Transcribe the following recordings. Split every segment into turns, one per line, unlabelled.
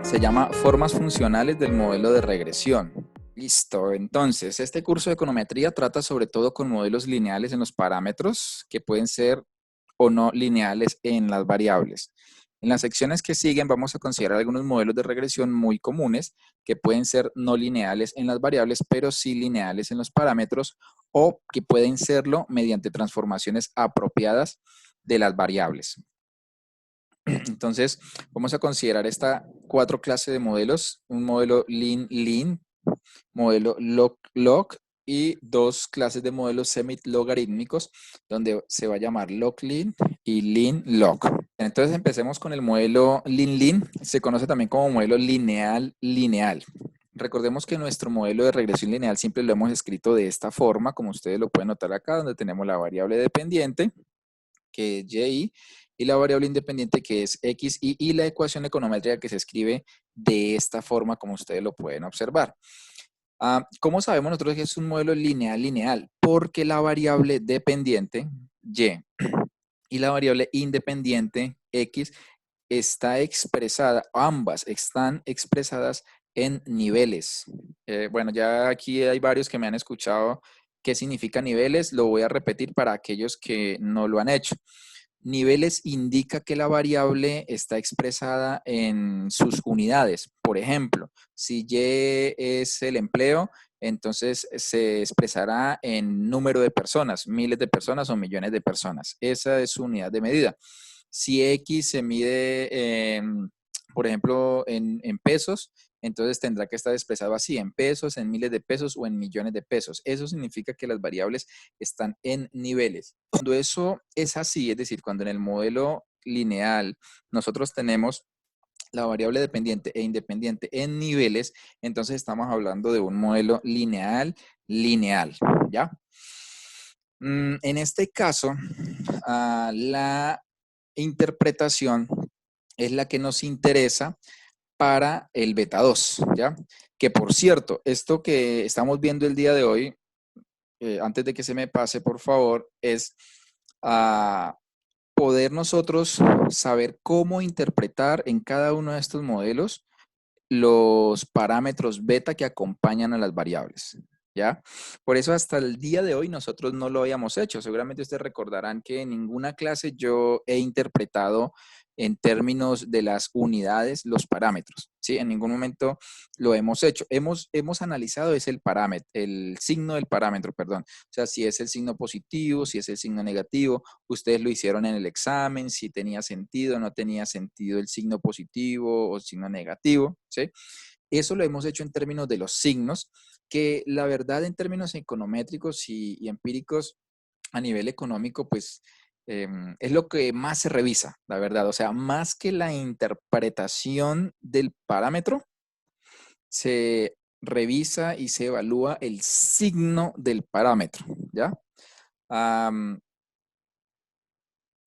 Se llama Formas funcionales del modelo de regresión. Listo, entonces, este curso de econometría trata sobre todo con modelos lineales en los parámetros que pueden ser o no lineales en las variables. En las secciones que siguen vamos a considerar algunos modelos de regresión muy comunes que pueden ser no lineales en las variables, pero sí lineales en los parámetros o que pueden serlo mediante transformaciones apropiadas de las variables. Entonces, vamos a considerar estas 4 clases de modelos, un modelo lean, modelo log y 2 clases de modelos semi-logarítmicos, donde se va a llamar log-lean y lean-log. Entonces, empecemos con el modelo lean-lean, se conoce también como modelo lineal-lineal. Recordemos que nuestro modelo de regresión lineal siempre lo hemos escrito de esta forma, como ustedes lo pueden notar acá, donde tenemos la variable dependiente, que es y la variable independiente que es x, y la ecuación econométrica que se escribe de esta forma, como ustedes lo pueden observar. ¿Cómo sabemos nosotros que es un modelo lineal? Porque la variable dependiente, y la variable independiente, x, está expresada, ambas están expresadas en niveles. Bueno, ya aquí hay varios que me han escuchado qué significa niveles, lo voy a repetir para aquellos que no lo han hecho. Niveles indica que la variable está expresada en sus unidades. Por ejemplo, si Y es el empleo, entonces se expresará en número de personas, miles de personas o millones de personas. Esa es su unidad de medida. Si X se mide, por ejemplo, en pesos, entonces tendrá que estar expresado así, en pesos, en miles de pesos o en millones de pesos. Eso significa que las variables están en niveles. Cuando eso es así, es decir, cuando en el modelo lineal nosotros tenemos la variable dependiente e independiente en niveles, entonces estamos hablando de un modelo lineal, ¿ya? En este caso, la interpretación es la que nos interesa para el beta 2, ¿ya? Que por cierto, esto que estamos viendo el día de hoy, antes de que se me pase, por favor, es poder nosotros saber cómo interpretar en cada uno de estos modelos los parámetros beta que acompañan a las variables, ¿ya? Por eso hasta el día de hoy nosotros no lo habíamos hecho. Seguramente ustedes recordarán que en ninguna clase yo he interpretado en términos de las unidades los parámetros, ¿sí? En ningún momento lo hemos hecho. Hemos analizado es el parámetro, el signo del parámetro, perdón. O sea, si es el signo positivo, si es el signo negativo. Ustedes lo hicieron en el examen, si tenía sentido o no tenía sentido el signo positivo o signo negativo, ¿sí? Eso lo hemos hecho en términos de los signos, que la verdad en términos econométricos y empíricos a nivel económico, pues es lo que más se revisa, la verdad. O sea, más que la interpretación del parámetro, se revisa y se evalúa el signo del parámetro, ¿ya?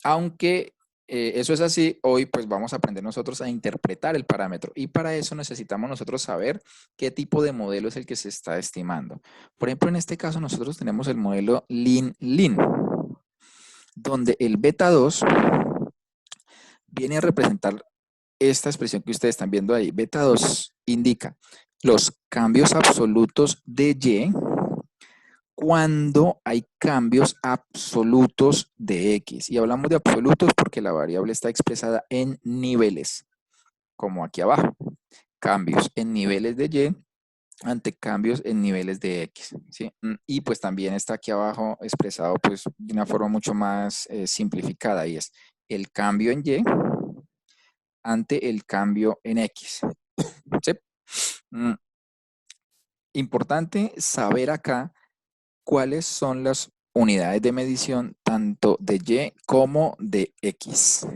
Aunque eso es así, hoy pues vamos a aprender nosotros a interpretar el parámetro y para eso necesitamos nosotros saber qué tipo de modelo es el que se está estimando. Por ejemplo, en este caso nosotros tenemos el modelo Lean-Lean, donde el beta 2 viene a representar esta expresión que ustedes están viendo ahí. Beta 2 indica los cambios absolutos de Y cuando hay cambios absolutos de X. Y hablamos de absolutos porque la variable está expresada en niveles, como aquí abajo. Cambios en niveles de Y ante cambios en niveles de X, ¿sí? Y pues también está aquí abajo expresado pues de una forma mucho más simplificada y es el cambio en Y ante el cambio en X, ¿sí? Importante saber acá cuáles son las unidades de medición tanto de Y como de X.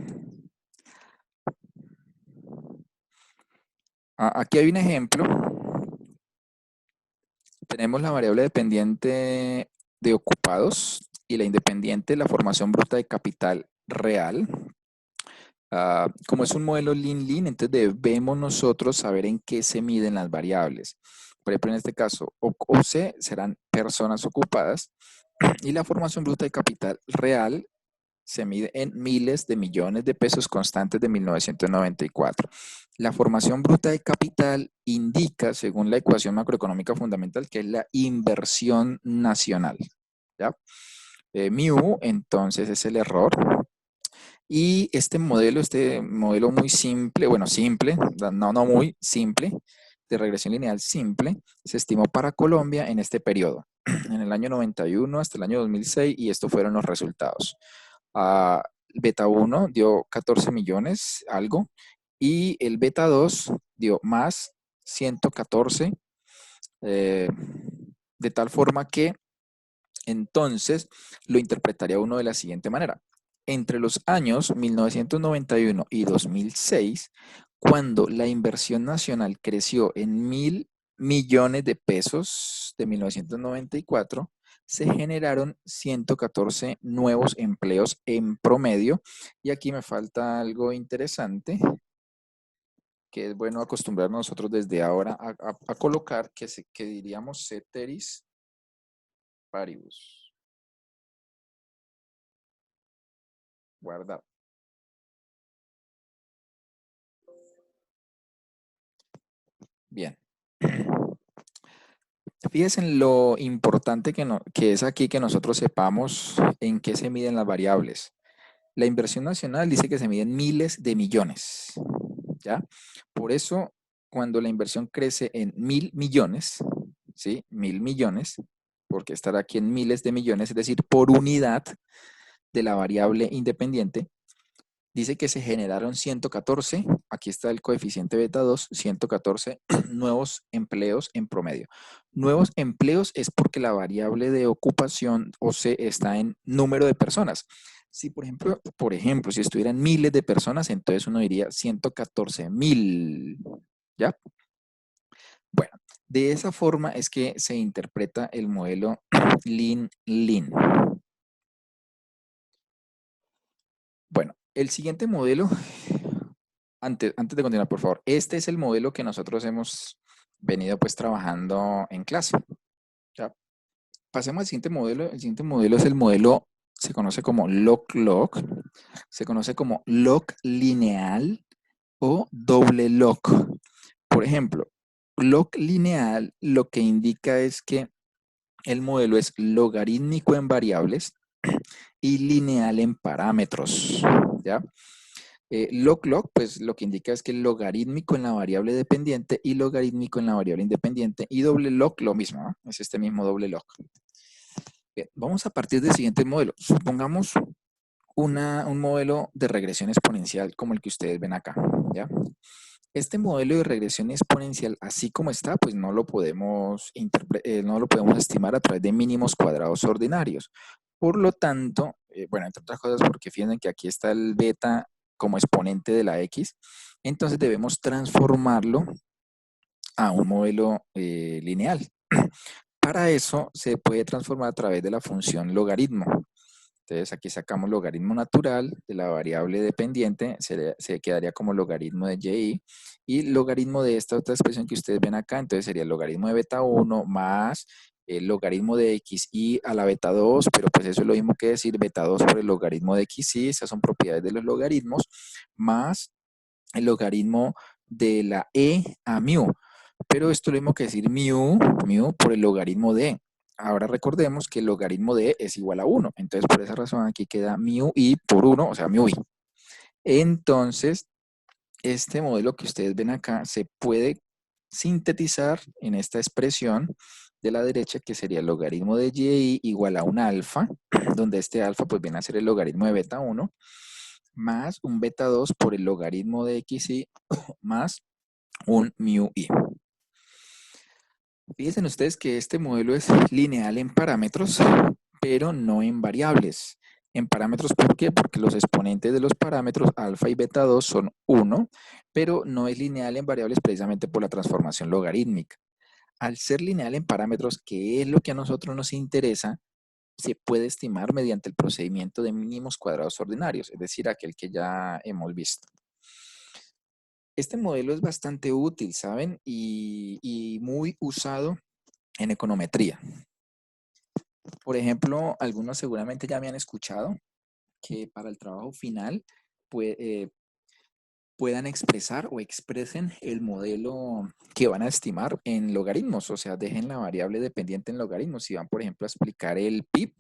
Aquí hay un ejemplo. Tenemos la variable dependiente de ocupados y la independiente, la formación bruta de capital real. Como es un modelo lean-lean, entonces debemos nosotros saber en qué se miden las variables. Por ejemplo, en este caso, OC serán personas ocupadas y la formación bruta de capital real se mide en miles de millones de pesos constantes de 1994. La formación bruta de capital indica, según la ecuación macroeconómica fundamental, que es la inversión nacional. ¿Ya? Mu, entonces, es el error. Y este modelo muy simple, bueno, simple, no muy simple, de regresión lineal simple, se estimó para Colombia en este periodo, en el año 91 hasta el año 2006, y estos fueron los resultados. Beta 1 dio 14 millones, algo, y el beta 2 dio más 114, de tal forma que entonces lo interpretaría uno de la siguiente manera. Entre los años 1991 y 2006, cuando la inversión nacional creció en 1.000 millones de pesos de 1994, se generaron 114 nuevos empleos en promedio. Y aquí me falta algo interesante, que es bueno acostumbrarnos nosotros desde ahora a colocar, que diríamos ceteris paribus. Guardar. Bien. Fíjense en lo importante que es aquí que nosotros sepamos en qué se miden las variables. La inversión nacional dice que se miden miles de millones, ¿ya? Por eso, cuando la inversión crece en 1.000 millones, ¿sí? 1.000 millones, porque estará aquí en miles de millones, es decir, por unidad de la variable independiente, dice que se generaron 114, aquí está el coeficiente beta 2, 114 nuevos empleos en promedio. Nuevos empleos es porque la variable de ocupación o se está en número de personas. Si por ejemplo, si estuvieran miles de personas, entonces uno diría 114.000, ¿ya? Bueno, de esa forma es que se interpreta el modelo Lean. Bueno, el siguiente modelo, antes de continuar, por favor, este es el modelo que nosotros hemos venido pues trabajando en clase. ¿Ya? Pasemos al siguiente modelo. El siguiente modelo es el modelo, se conoce como log-log, se conoce como log lineal o doble log. Por ejemplo, log lineal lo que indica es que el modelo es logarítmico en variables y lineal en parámetros. ¿Ya? Log-log, pues lo que indica es que el logarítmico en la variable dependiente y logarítmico en la variable independiente, y doble log lo mismo, ¿no? Es este mismo doble log. Bien, vamos a partir del siguiente modelo. Supongamos un modelo de regresión exponencial como el que ustedes ven acá, ¿ya? Este modelo de regresión exponencial, así como está, pues no lo podemos estimar a través de mínimos cuadrados ordinarios. Por lo tanto, bueno, entre otras cosas, porque fíjense que aquí está el beta como exponente de la x, entonces debemos transformarlo a un modelo lineal. Para eso se puede transformar a través de la función logaritmo. Entonces aquí sacamos logaritmo natural de la variable dependiente, se quedaría como logaritmo de y, y logaritmo de esta otra expresión que ustedes ven acá, entonces sería el logaritmo de beta 1 más el logaritmo de x y a la beta 2, pero pues eso es lo mismo que decir beta 2 por el logaritmo de x y, esas son propiedades de los logaritmos, más el logaritmo de la a mu. Pero esto es lo mismo que decir mu por el logaritmo de. Ahora recordemos que el logaritmo de es igual a 1. Entonces, por esa razón aquí queda mu i por 1, o sea, mu i. Entonces, este modelo que ustedes ven acá se puede sintetizar en esta expresión de la derecha, que sería el logaritmo de y igual a un alfa, donde este alfa pues viene a ser el logaritmo de beta 1, más un beta 2 por el logaritmo de xy, más un mu i. Fíjense ustedes que este modelo es lineal en parámetros, pero no en variables. En parámetros, ¿por qué? Porque los exponentes de los parámetros alfa y beta 2 son 1, pero no es lineal en variables precisamente por la transformación logarítmica. Al ser lineal en parámetros, que es lo que a nosotros nos interesa, se puede estimar mediante el procedimiento de mínimos cuadrados ordinarios, es decir, aquel que ya hemos visto. Este modelo es bastante útil, ¿saben? Y muy usado en econometría. Por ejemplo, algunos seguramente ya me han escuchado que para el trabajo final pue- eh, puedan expresar o expresen el modelo que van a estimar en logaritmos, o sea, dejen la variable dependiente en logaritmos. Si van, por ejemplo, a explicar el PIB,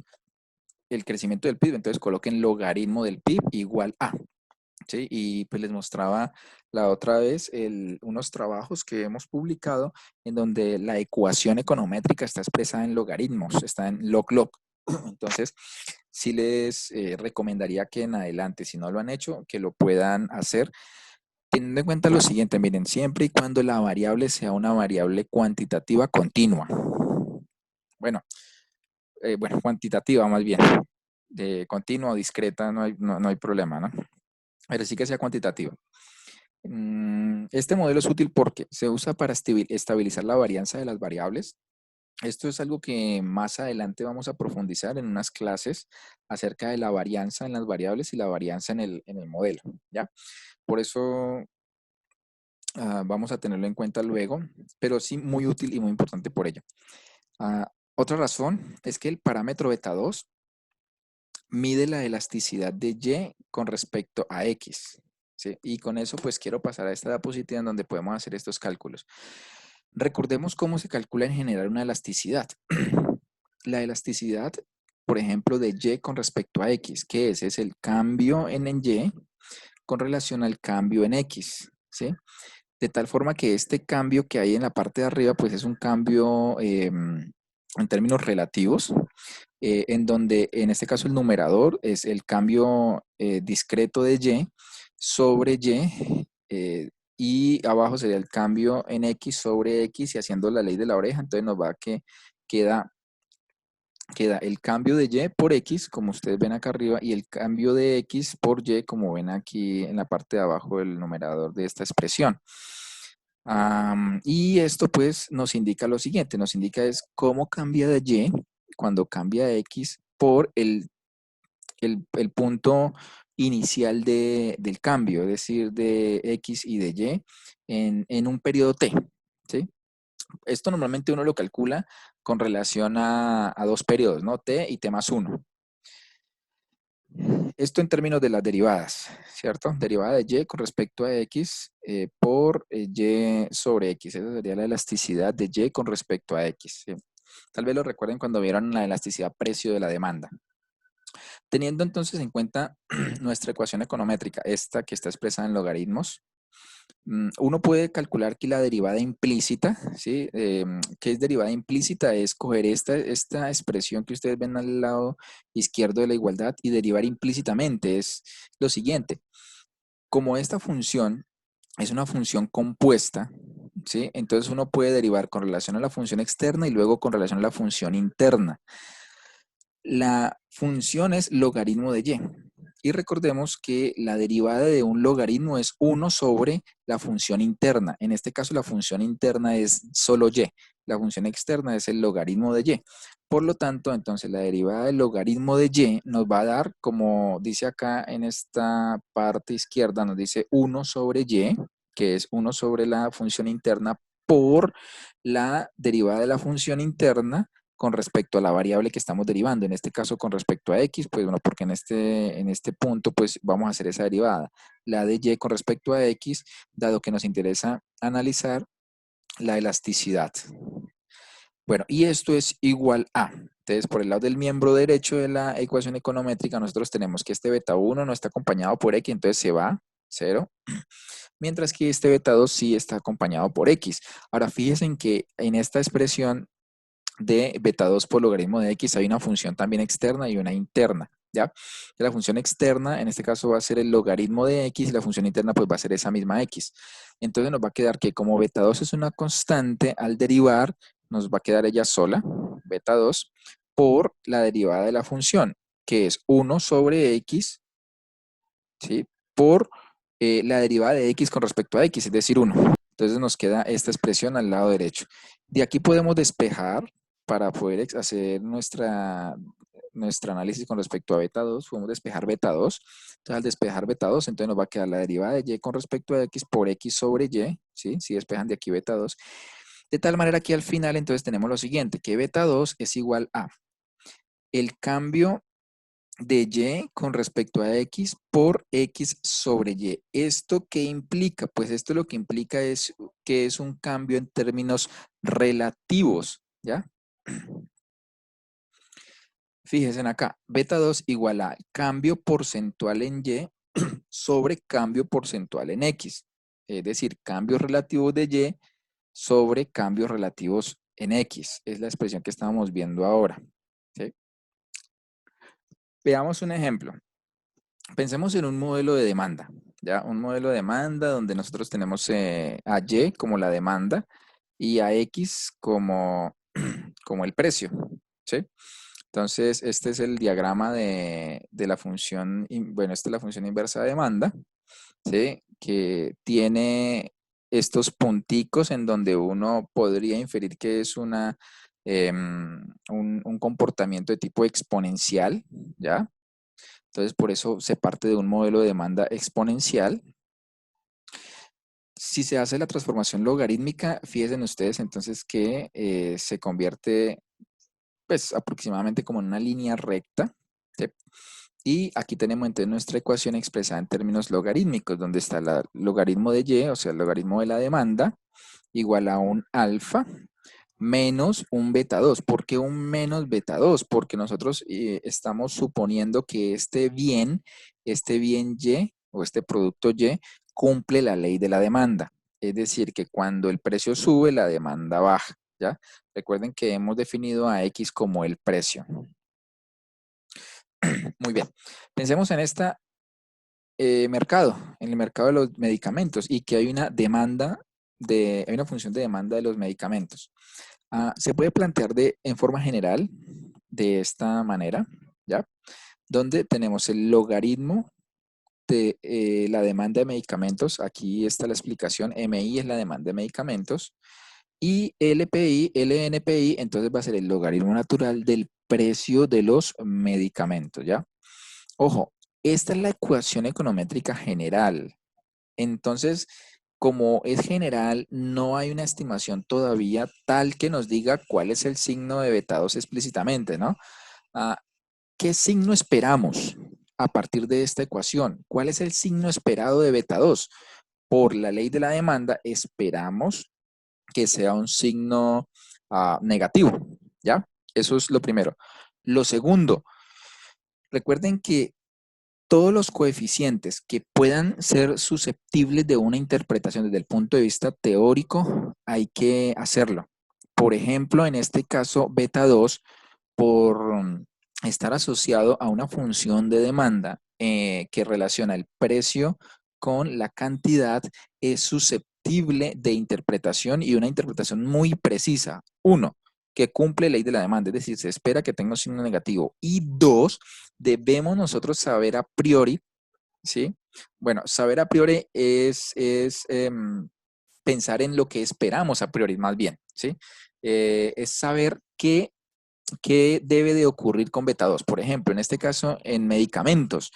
el crecimiento del PIB, entonces coloquen logaritmo del PIB igual a. ¿Sí? Y pues les mostraba la otra vez unos trabajos que hemos publicado en donde la ecuación econométrica está expresada en logaritmos, está en log-log. Entonces, sí les recomendaría que en adelante, si no lo han hecho, que lo puedan hacer. Teniendo en cuenta lo siguiente, miren, siempre y cuando la variable sea una variable cuantitativa continua. Bueno, cuantitativa más bien. De continua o discreta no hay problema, ¿no? Pero sí que sea cuantitativa. Este modelo es útil porque se usa para estabilizar la varianza de las variables. Esto es algo que más adelante vamos a profundizar en unas clases acerca de la varianza en las variables y la varianza en el modelo, ¿ya? Por eso vamos a tenerlo en cuenta luego, pero sí muy útil y muy importante por ello. Otra razón es que el parámetro beta 2 mide la elasticidad de Y con respecto a X. ¿Sí? Y con eso pues quiero pasar a esta diapositiva en donde podemos hacer estos cálculos. Recordemos cómo se calcula en general una elasticidad. La elasticidad, por ejemplo, de Y con respecto a X, que es el cambio en Y con relación al cambio en X. ¿Sí? De tal forma que este cambio que hay en la parte de arriba pues es un cambio en términos relativos, en donde en este caso el numerador es el cambio discreto de Y sobre Y, y abajo sería el cambio en X sobre X y haciendo la ley de la oreja, entonces nos va que queda, queda el cambio de Y por X, como ustedes ven acá arriba, y el cambio de X por Y, como ven aquí en la parte de abajo del numerador de esta expresión. Y esto pues nos indica lo siguiente, nos indica es cómo cambia de Y cuando cambia de X por el punto inicial del cambio, es decir, de X y de Y en un periodo T. ¿Sí? Esto normalmente uno lo calcula con relación a dos periodos, ¿no? T y T más 1. Esto en términos de las derivadas, ¿cierto? Derivada de Y con respecto a X por Y sobre X. Esa sería la elasticidad de Y con respecto a X. ¿Sí? Tal vez lo recuerden cuando vieron la elasticidad precio de la demanda. Teniendo entonces en cuenta nuestra ecuación econométrica, esta que está expresada en logaritmos, uno puede calcular que la derivada implícita, ¿sí? ¿Qué es derivada implícita? Es coger esta expresión que ustedes ven al lado izquierdo de la igualdad y derivar implícitamente. Es lo siguiente, como esta función es una función compuesta, ¿sí? Entonces uno puede derivar con relación a la función externa y luego con relación a la función interna. La función es logaritmo de y. Y recordemos que la derivada de un logaritmo es 1 sobre la función interna. En este caso, la función interna es solo y. La función externa es el logaritmo de y. Por lo tanto, entonces la derivada del logaritmo de y nos va a dar, como dice acá en esta parte izquierda, nos dice 1 sobre y, que es 1 sobre la función interna por la derivada de la función interna con respecto a la variable que estamos derivando, en este caso con respecto a x, pues bueno, porque en este punto pues vamos a hacer esa derivada, la de y con respecto a x, dado que nos interesa analizar la elasticidad. Bueno, y esto es igual a, entonces por el lado del miembro derecho de la ecuación econométrica, nosotros tenemos que este beta 1 no está acompañado por x, entonces se va 0, mientras que este beta 2 sí está acompañado por x. Ahora fíjense en que en esta expresión de beta 2 por logaritmo de x hay una función también externa y una interna, ¿ya? La función externa en este caso va a ser el logaritmo de x y la función interna pues va a ser esa misma x. Entonces nos va a quedar que como beta 2 es una constante, al derivar nos va a quedar ella sola, beta 2, por la derivada de la función, que es 1 sobre x, ¿sí? Por la derivada de x con respecto a x, es decir, 1. Entonces nos queda esta expresión al lado derecho. De aquí podemos despejar para poder hacer nuestro análisis con respecto a beta 2, podemos despejar beta 2. Entonces al despejar beta 2, entonces nos va a quedar la derivada de y con respecto a x por x sobre y, ¿sí? Si despejan de aquí beta 2. De tal manera que al final entonces tenemos lo siguiente, que beta 2 es igual a el cambio de Y con respecto a X por X sobre Y. ¿Esto qué implica? Pues esto lo que implica es que es un cambio en términos relativos, ¿ya? Fíjense acá, beta 2 igual a cambio porcentual en Y sobre cambio porcentual en X. Es decir, cambios relativos de Y sobre cambios relativos en X. Es la expresión que estábamos viendo ahora. ¿Sí? Veamos un ejemplo. Pensemos en un modelo de demanda, ¿ya? Un modelo de demanda donde nosotros tenemos a Y como la demanda y a X como, como el precio, ¿sí? Entonces, este es el diagrama de la función, bueno, esta es la función inversa de demanda, ¿sí? Que tiene estos punticos en donde uno podría inferir que es un comportamiento de tipo exponencial, ¿ya? Entonces, por eso se parte de un modelo de demanda exponencial. Si se hace la transformación logarítmica, fíjense ustedes entonces que se convierte pues aproximadamente como en una línea recta, ¿sí? Y aquí tenemos entonces nuestra ecuación expresada en términos logarítmicos, donde está el logaritmo de Y, o sea, el logaritmo de la demanda, igual a un alfa menos un beta 2. ¿Por qué un menos beta 2? Porque nosotros estamos suponiendo que este bien Y o este producto Y cumple la ley de la demanda. Es decir, que cuando el precio sube, la demanda baja, ¿ya? Recuerden que hemos definido a X como el precio. Muy bien. Pensemos en este mercado, en el mercado de los medicamentos y que hay una demanda hay una función de demanda de los medicamentos. Se puede plantear en forma general de esta manera, ¿ya? Donde tenemos el logaritmo de la demanda de medicamentos. Aquí está la explicación. MI es la demanda de medicamentos. Y LNPI, entonces va a ser el logaritmo natural del precio de los medicamentos, ¿ya? Ojo, esta es la ecuación econométrica general. Entonces, como es general, no hay una estimación todavía tal que nos diga cuál es el signo de beta 2 explícitamente, ¿no? Ah, ¿Qué signo esperamos a partir de esta ecuación? ¿Cuál es el signo esperado de beta 2? Por la ley de la demanda, esperamos que sea un signo negativo, ¿ya? Eso es lo primero. Lo segundo, recuerden que todos los coeficientes que puedan ser susceptibles de una interpretación desde el punto de vista teórico, hay que hacerlo. Por ejemplo, en este caso, beta 2, por estar asociado a una función de demanda que relaciona el precio con la cantidad, es susceptible de interpretación y una interpretación muy precisa. Uno, que cumple ley de la demanda, es decir, se espera que tenga un signo negativo. Y dos, debemos nosotros saber a priori, ¿sí? Bueno, saber a priori es pensar en lo que esperamos a priori, más bien, ¿sí? Es saber qué debe de ocurrir con beta 2. Por ejemplo, en este caso, en medicamentos.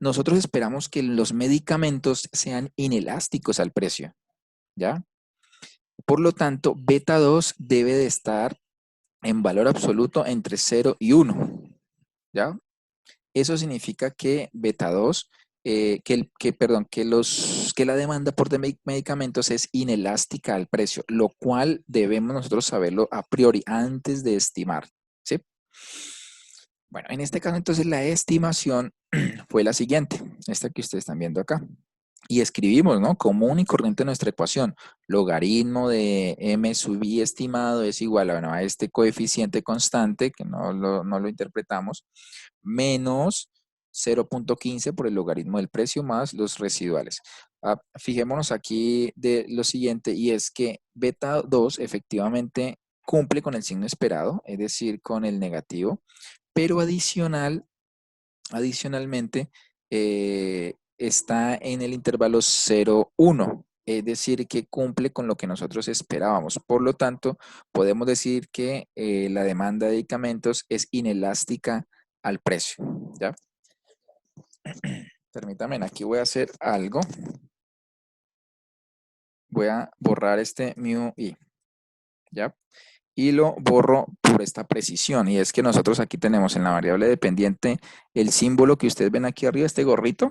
Nosotros esperamos que los medicamentos sean inelásticos al precio, ¿ya? Por lo tanto, beta 2 debe de estar en valor absoluto entre 0 y 1, ¿ya? Eso significa que beta 2, que la demanda por medicamentos es inelástica al precio, lo cual debemos nosotros saberlo a priori antes de estimar, ¿sí? Bueno, en este caso entonces la estimación fue la siguiente, esta que ustedes están viendo acá. Y escribimos, ¿no? Común y corriente nuestra ecuación. Logaritmo de m sub i estimado es igual a, bueno, a este coeficiente constante, que no lo interpretamos, menos 0.15 por el logaritmo del precio más los residuales. Fijémonos aquí de lo siguiente, y es que beta 2 efectivamente cumple con el signo esperado, es decir, con el negativo, pero adicionalmente está en el intervalo 0,1, es decir, que cumple con lo que nosotros esperábamos. Por lo tanto, podemos decir que la demanda de medicamentos es inelástica al precio, ¿ya? Permítanme, aquí voy a hacer algo. Voy a borrar este mu i, ¿ya? y lo borro por esta precisión. Y es que nosotros aquí tenemos en la variable dependiente el símbolo que ustedes ven aquí arriba, este gorrito.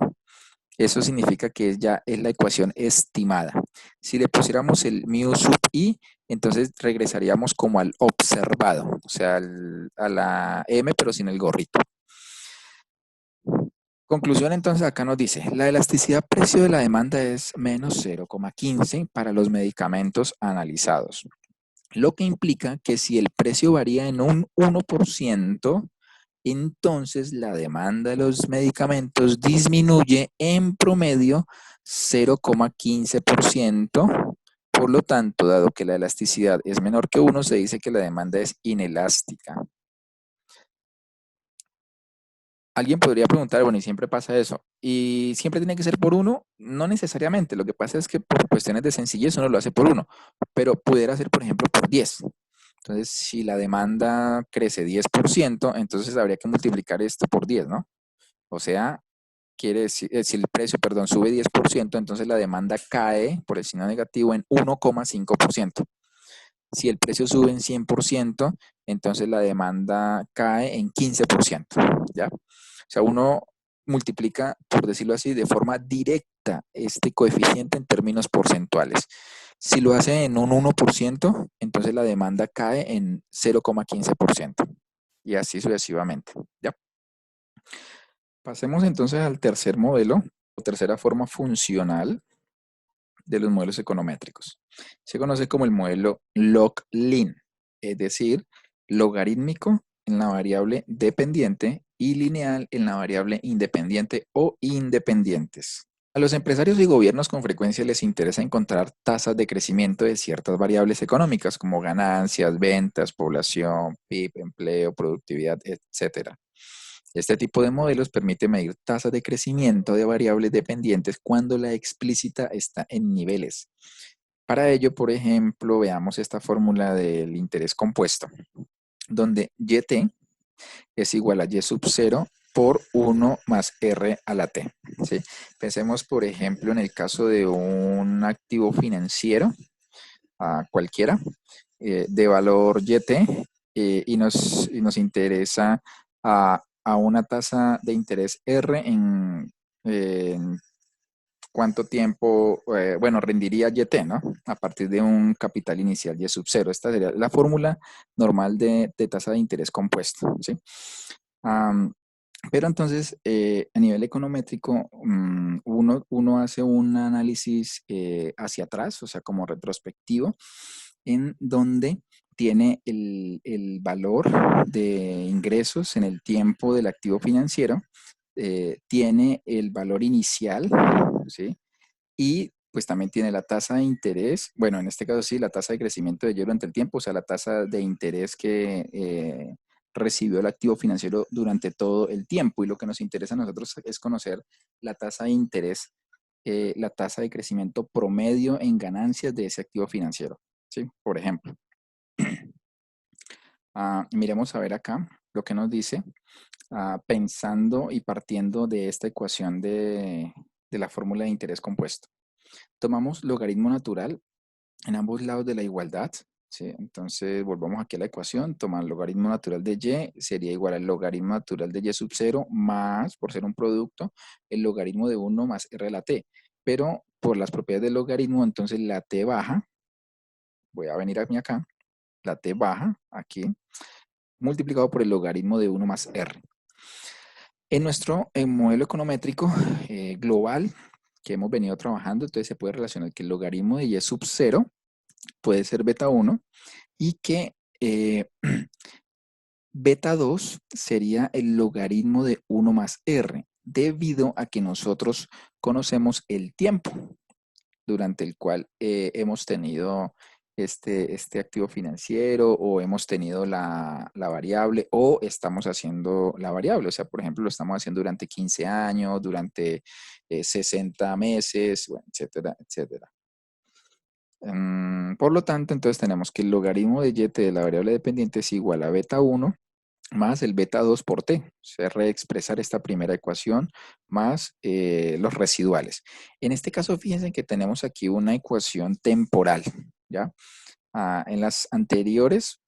Eso significa que ya es la ecuación estimada. Si le pusiéramos el mu sub i, entonces regresaríamos como al observado, o sea, a la m, pero sin el gorrito. Conclusión, entonces acá nos dice, la elasticidad precio de la demanda es menos 0,15 para los medicamentos analizados, lo que implica que si el precio varía en un 1%, entonces la demanda de los medicamentos disminuye en promedio 0,15%. Por lo tanto, dado que la elasticidad es menor que 1, se dice que la demanda es inelástica. Alguien podría preguntar, bueno, y siempre pasa eso, ¿y siempre tiene que ser por 1? No necesariamente, lo que pasa es que por cuestiones de sencillez uno lo hace por 1, pero pudiera ser, por ejemplo, por 10. Entonces, si la demanda crece 10%, entonces habría que multiplicar esto por 10, ¿no? O sea, quiere decir, si el precio, perdón, sube 10%, entonces la demanda cae por el signo negativo en 1,5%. Si el precio sube en 100%, entonces la demanda cae en 15%, ¿ya? O sea, uno multiplica, por decirlo así, de forma directa este coeficiente en términos porcentuales. Si lo hace en un 1%, entonces la demanda cae en 0,15%. Y así sucesivamente, ¿ya? Pasemos entonces al tercer modelo, o tercera forma funcional de los modelos econométricos. Se conoce como el modelo log-lin, es decir, logarítmico en la variable dependiente y lineal en la variable independiente o independientes. A los empresarios y gobiernos con frecuencia les interesa encontrar tasas de crecimiento de ciertas variables económicas como ganancias, ventas, población, PIB, empleo, productividad, etcétera. Este tipo de modelos permite medir tasas de crecimiento de variables dependientes cuando la explícita está en niveles. Para ello, por ejemplo, veamos esta fórmula del interés compuesto, donde YT es igual a Y sub 0 por 1 más R a la T. ¿Sí? Pensemos, por ejemplo, en el caso de un activo financiero, cualquiera, de valor YT, y nos interesa a una tasa de interés R en cuánto tiempo, bueno, rendiría YT, ¿no? A partir de un capital inicial Y sub 0. Esta sería la fórmula normal de tasa de interés compuesto, ¿sí? Pero entonces, a nivel econométrico, uno hace un análisis hacia atrás, o sea, como retrospectivo, en donde tiene el valor de ingresos en el tiempo del activo financiero, tiene el valor inicial, ¿sí? Y pues también tiene la tasa de interés, bueno, en este caso sí, la tasa de crecimiento de ello durante el tiempo, o sea, la tasa de interés que recibió el activo financiero durante todo el tiempo. Y lo que nos interesa a nosotros es conocer la tasa de interés, la tasa de crecimiento promedio en ganancias de ese activo financiero, ¿sí? Por ejemplo, miremos a ver acá lo que nos dice, pensando y partiendo de esta ecuación de la fórmula de interés compuesto. Tomamos logaritmo natural en ambos lados de la igualdad, ¿sí? Entonces volvamos aquí a la ecuación, tomar el logaritmo natural de y sería igual al logaritmo natural de y sub 0 más, por ser un producto, el logaritmo de 1 más r a la t. Pero por las propiedades del logaritmo, entonces la t baja, voy a venir a mí acá, la t baja aquí, multiplicado por el logaritmo de 1 más r. En nuestro modelo econométrico global que hemos venido trabajando, entonces se puede relacionar que el logaritmo de y sub 0 puede ser beta 1 y que beta 2 sería el logaritmo de 1 más r, debido a que nosotros conocemos el tiempo durante el cual hemos tenido este activo financiero o hemos tenido la variable o estamos haciendo la variable. O sea, por ejemplo, lo estamos haciendo durante 15 años, durante 60 meses, bueno, etcétera, etcétera. Por lo tanto, entonces tenemos que el logaritmo de y de la variable dependiente es igual a beta 1 más el beta 2 por t. O sea, reexpresar esta primera ecuación más los residuales. En este caso, fíjense que tenemos aquí una ecuación temporal, ¿ya? En las anteriores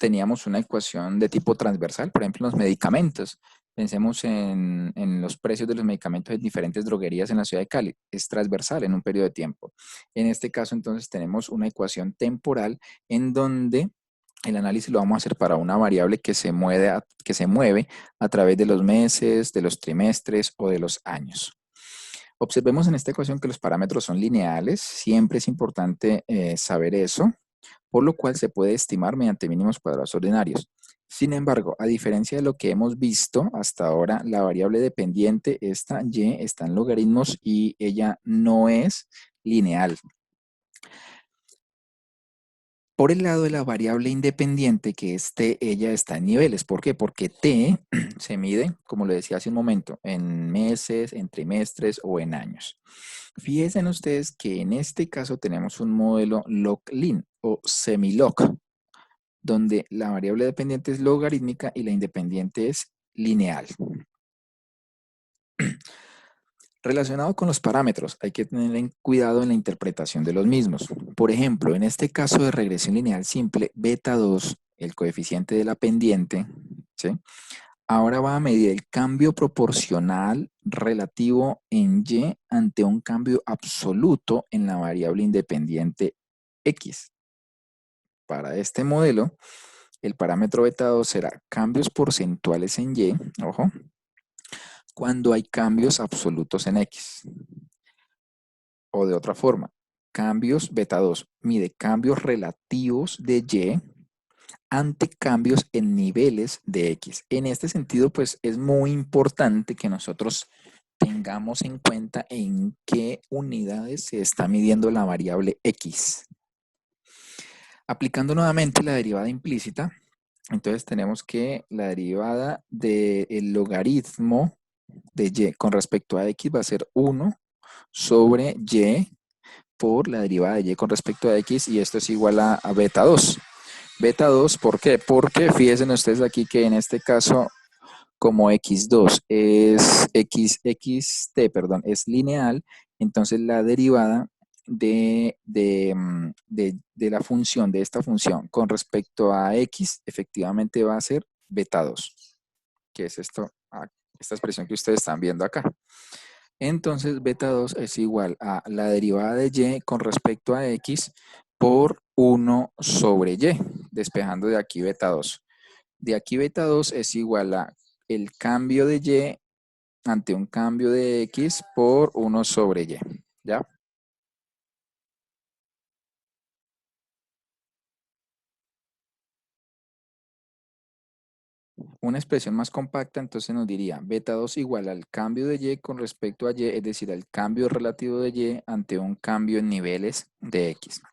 teníamos una ecuación de tipo transversal, por ejemplo, en los medicamentos. Pensemos en los precios de los medicamentos en diferentes droguerías en la ciudad de Cali. Es transversal en un periodo de tiempo. En este caso, entonces, tenemos una ecuación temporal en donde el análisis lo vamos a hacer para una variable que se mueve a través de los meses, de los trimestres o de los años. Observemos en esta ecuación que los parámetros son lineales. Siempre es importante saber eso, por lo cual se puede estimar mediante mínimos cuadrados ordinarios. Sin embargo, a diferencia de lo que hemos visto hasta ahora, la variable dependiente, esta y, está en logaritmos y ella no es lineal. Por el lado de la variable independiente, que es t, ella está en niveles. ¿Por qué? Porque t se mide, como lo decía hace un momento, en meses, en trimestres o en años. Fíjense ustedes que en este caso tenemos un modelo log-lin o semi-log, donde la variable dependiente es logarítmica y la independiente es lineal. Relacionado con los parámetros, hay que tener cuidado en la interpretación de los mismos. Por ejemplo, en este caso de regresión lineal simple, beta 2, el coeficiente de la pendiente, ¿sí? Ahora va a medir el cambio proporcional relativo en Y ante un cambio absoluto en la variable independiente X. Para este modelo, el parámetro beta 2 será cambios porcentuales en Y, ojo, cuando hay cambios absolutos en X. O de otra forma, cambios beta 2 mide cambios relativos de Y ante cambios en niveles de X. En este sentido, pues es muy importante que nosotros tengamos en cuenta en qué unidades se está midiendo la variable X. Aplicando nuevamente la derivada implícita, entonces tenemos que la derivada del logaritmo de Y con respecto a X va a ser 1 sobre Y por la derivada de Y con respecto a X, y esto es igual a beta 2. Beta 2, ¿por qué? Porque fíjense ustedes aquí que en este caso, como X2 es perdón, es lineal, entonces la derivada de la función, de esta función con respecto a X, efectivamente va a ser beta 2, que es esto, esta expresión que ustedes están viendo acá. Entonces, beta 2 es igual a la derivada de Y con respecto a X por 1 sobre Y, despejando de aquí beta 2. De aquí beta 2 es igual a el cambio de Y ante un cambio de X por 1 sobre Y, ¿ya? Una expresión más compacta, entonces nos diría beta 2 igual al cambio de Y con respecto a Y, es decir, al cambio relativo de Y ante un cambio en niveles de X.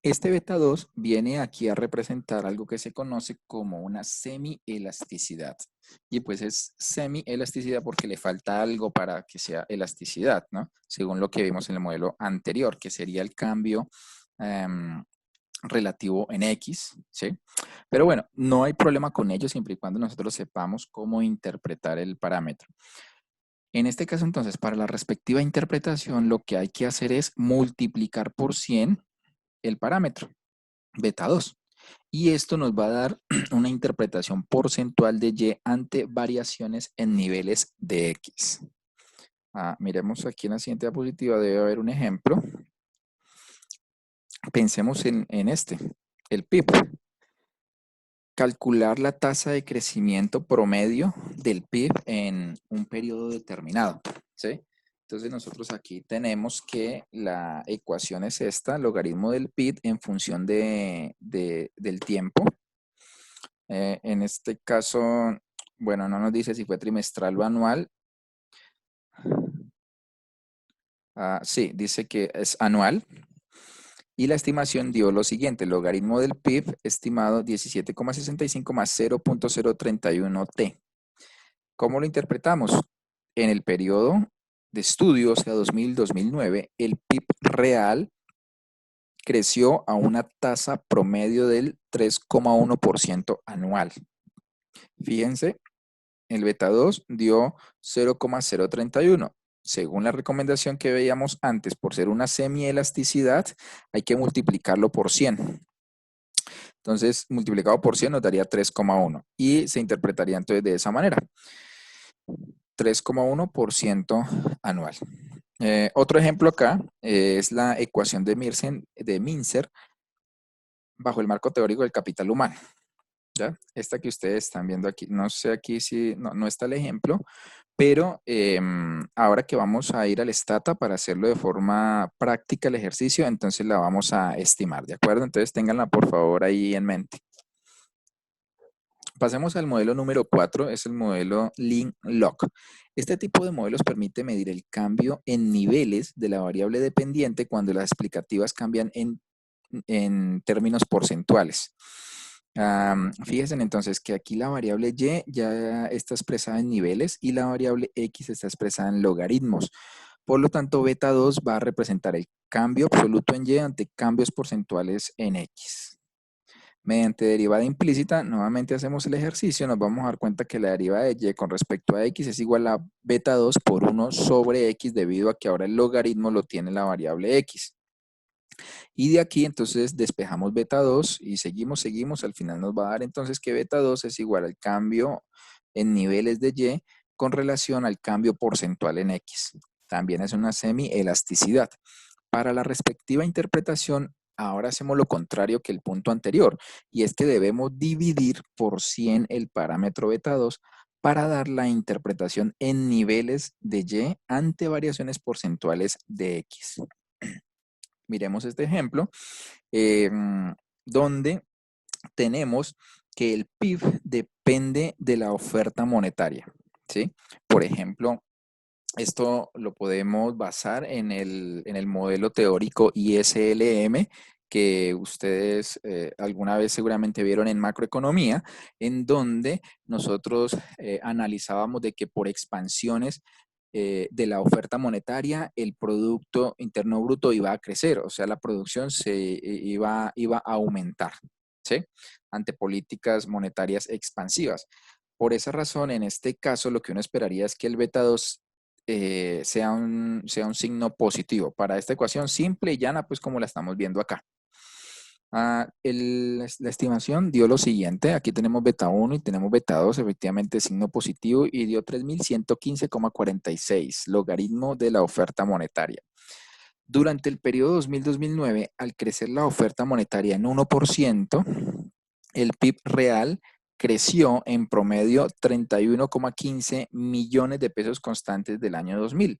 Este beta 2 viene aquí a representar algo que se conoce como una semi-elasticidad. Y pues es semi-elasticidad porque le falta algo para que sea elasticidad, ¿no? Según lo que vimos en el modelo anterior, que sería el cambio relativo en X, ¿sí? Pero bueno, no hay problema con ello siempre y cuando nosotros sepamos cómo interpretar el parámetro. En este caso, entonces, para la respectiva interpretación, lo que hay que hacer es multiplicar por 100 el parámetro beta 2. Y esto nos va a dar una interpretación porcentual de Y ante variaciones en niveles de X. Miremos aquí en la siguiente diapositiva, debe haber un ejemplo. Pensemos en este, el PIB. Calcular la tasa de crecimiento promedio del PIB en un periodo determinado, ¿sí? Entonces nosotros aquí tenemos que la ecuación es esta, logaritmo del PIB en función del tiempo. En este caso, bueno, no nos dice si fue trimestral o anual. Sí, dice que es anual. Y la estimación dio lo siguiente, logaritmo del PIB estimado 17,65 más 0.031 t. ¿Cómo lo interpretamos? En el periodo de estudio, o sea, 2000-2009, el PIB real creció a una tasa promedio del 3,1% anual. Fíjense, el beta 2 dio 0,031. Según la recomendación que veíamos antes, por ser una semielasticidad, hay que multiplicarlo por 100. Entonces, multiplicado por 100 nos daría 3,1 y se interpretaría entonces de esa manera. 3,1% anual. Otro ejemplo acá es la ecuación de Mincer bajo el marco teórico del capital humano. ¿Ya? Esta que ustedes están viendo aquí, no sé aquí si no está el ejemplo, pero ahora que vamos a ir al Stata para hacerlo de forma práctica el ejercicio, entonces la vamos a estimar, ¿de acuerdo? Entonces ténganla por favor ahí en mente. Pasemos al modelo número 4, es el modelo Lean-Log. Este tipo de modelos permite medir el cambio en niveles de la variable dependiente cuando las explicativas cambian en términos porcentuales. Fíjense entonces que aquí la variable y ya está expresada en niveles y la variable x está expresada en logaritmos. Por lo tanto, beta 2 va a representar el cambio absoluto en y ante cambios porcentuales en x. Mediante derivada implícita, nuevamente hacemos el ejercicio, nos vamos a dar cuenta que la derivada de y con respecto a x es igual a beta 2 por 1 sobre x debido a que ahora el logaritmo lo tiene la variable x. Y de aquí entonces despejamos beta 2 y seguimos, al final nos va a dar entonces que beta 2 es igual al cambio en niveles de y con relación al cambio porcentual en x. También es una semi-elasticidad. Para la respectiva interpretación, ahora hacemos lo contrario que el punto anterior, y es que debemos dividir por 100 el parámetro beta 2 para dar la interpretación en niveles de y ante variaciones porcentuales de x. Miremos este ejemplo, donde tenemos que el PIB depende de la oferta monetaria, ¿sí? Por ejemplo, esto lo podemos basar en el modelo teórico ISLM que ustedes alguna vez seguramente vieron en macroeconomía, en donde nosotros analizábamos de que por expansiones de la oferta monetaria, el Producto Interno Bruto iba a crecer, o sea, la producción iba a aumentar, ¿sí? Ante políticas monetarias expansivas. Por esa razón, en este caso, lo que uno esperaría es que el beta 2 sea un signo positivo para esta ecuación simple y llana, pues como la estamos viendo acá. La estimación dio lo siguiente, aquí tenemos beta 1 y tenemos beta 2, efectivamente signo positivo, y dio 3.115,46, logaritmo de la oferta monetaria. Durante el periodo 2000-2009, al crecer la oferta monetaria en 1%, el PIB real creció en promedio 31,15 millones de pesos constantes del año 2000.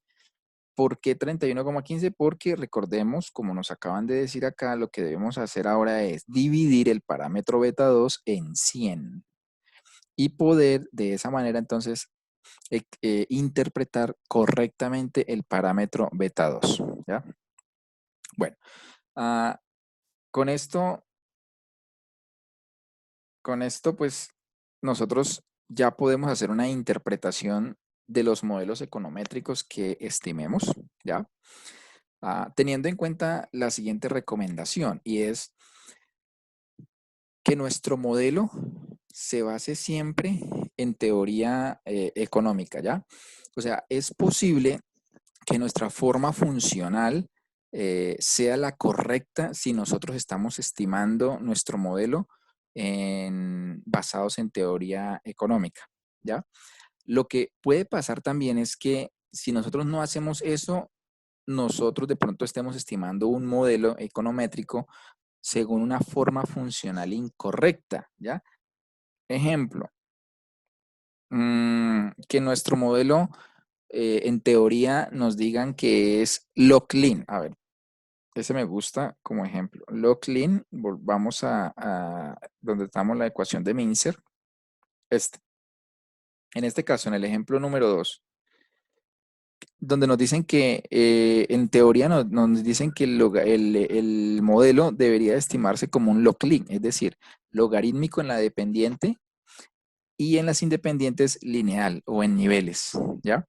¿Por qué 31,15? Porque recordemos, como nos acaban de decir acá, lo que debemos hacer ahora es dividir el parámetro beta 2 en 100 y poder de esa manera entonces interpretar correctamente el parámetro beta 2. ¿Ya? Bueno, con esto pues nosotros ya podemos hacer una interpretación de los modelos econométricos que estimemos, ¿ya? Teniendo en cuenta la siguiente recomendación, y es que nuestro modelo se base siempre en teoría económica, ¿ya? O sea, es posible que nuestra forma funcional sea la correcta si nosotros estamos estimando nuestro modelo basados en teoría económica, ¿ya? Lo que puede pasar también es que si nosotros no hacemos eso, nosotros de pronto estemos estimando un modelo econométrico según una forma funcional incorrecta, ¿ya? Ejemplo, que nuestro modelo en teoría nos digan que es log-lean. A ver, ese me gusta como ejemplo. Log-lean, vamos a donde estamos la ecuación de Mincer. En este caso, en el ejemplo número 2, donde nos dicen que en teoría nos dicen que el modelo debería estimarse como un log-lean, es decir, logarítmico en la dependiente y en las independientes lineal o en niveles, ¿ya?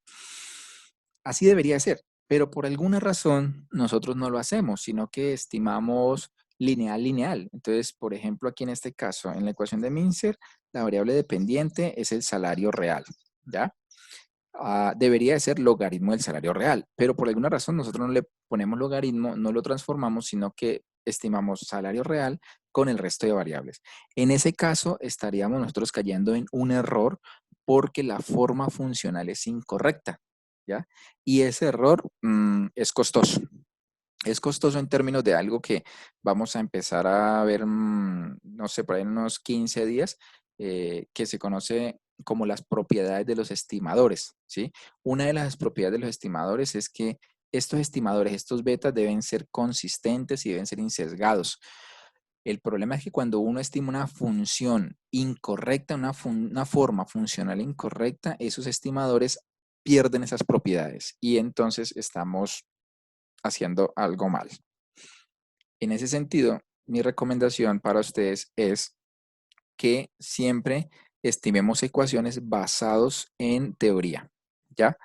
Así debería ser, pero por alguna razón nosotros no lo hacemos, sino que estimamos lineal. Entonces, por ejemplo, aquí en este caso, en la ecuación de Mincer, la variable dependiente es el salario real, ¿ya? Debería de ser logaritmo del salario real, pero por alguna razón nosotros no le ponemos logaritmo, no lo transformamos, sino que estimamos salario real con el resto de variables. En ese caso, estaríamos nosotros cayendo en un error porque la forma funcional es incorrecta, ¿ya? Y ese error es costoso. Es costoso en términos de algo que vamos a empezar a ver, no sé, por ahí en unos 15 días, que se conoce como las propiedades de los estimadores, ¿sí? Una de las propiedades de los estimadores es que estos estimadores, estos betas deben ser consistentes y deben ser insesgados. El problema es que cuando uno estima una función incorrecta, una forma funcional incorrecta, esos estimadores pierden esas propiedades y entonces estamos haciendo algo mal. En ese sentido, mi recomendación para ustedes es que siempre estimemos ecuaciones basados en teoría, ¿ya?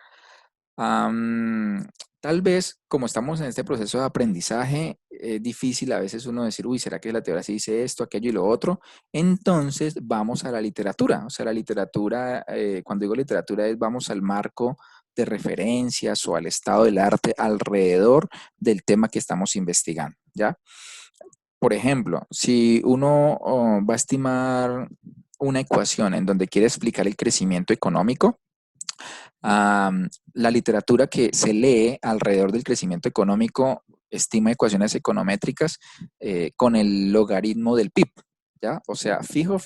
Tal vez, como estamos en este proceso de aprendizaje, es difícil a veces uno decir, uy, ¿será que la teoría se dice esto, aquello y lo otro? Entonces, vamos a la literatura. O sea, la literatura, cuando digo literatura, es vamos al marco de referencias o al estado del arte alrededor del tema que estamos investigando, ¿ya? Por ejemplo, si uno va a estimar una ecuación en donde quiere explicar el crecimiento económico, la literatura que se lee alrededor del crecimiento económico estima ecuaciones econométricas con el logaritmo del PIB, ¿ya? O sea, fijo,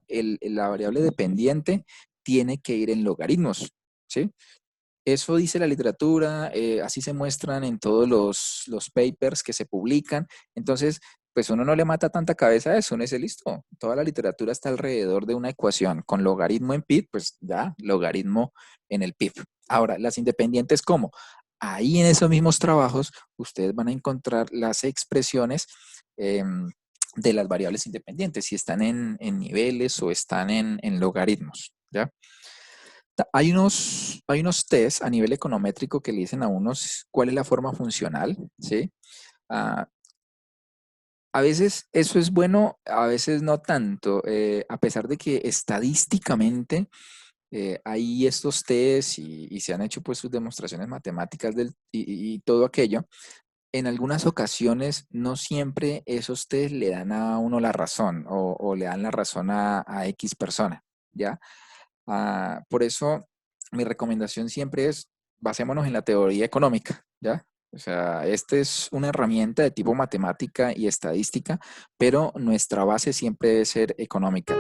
la variable dependiente tiene que ir en logaritmos, ¿sí? Eso dice la literatura, así se muestran en todos los papers que se publican. Entonces, pues uno no le mata tanta cabeza a eso, uno dice, listo, toda la literatura está alrededor de una ecuación con logaritmo en PIB, pues ya, logaritmo en el PIB. Ahora, las independientes, ¿cómo? Ahí en esos mismos trabajos, ustedes van a encontrar las expresiones de las variables independientes, si están en niveles o están en logaritmos, ¿ya? Hay unos test a nivel econométrico que le dicen a unos cuál es la forma funcional, ¿sí? Ah, a veces eso es bueno, a veces no tanto, a pesar de que estadísticamente hay estos test y se han hecho pues sus demostraciones matemáticas y todo aquello. En algunas ocasiones no siempre esos test le dan a uno la razón o le dan la razón a X persona, ¿ya? Por eso, mi recomendación siempre es, basémonos en la teoría económica, ¿ya? O sea, esta es una herramienta de tipo matemática y estadística, pero nuestra base siempre debe ser económica.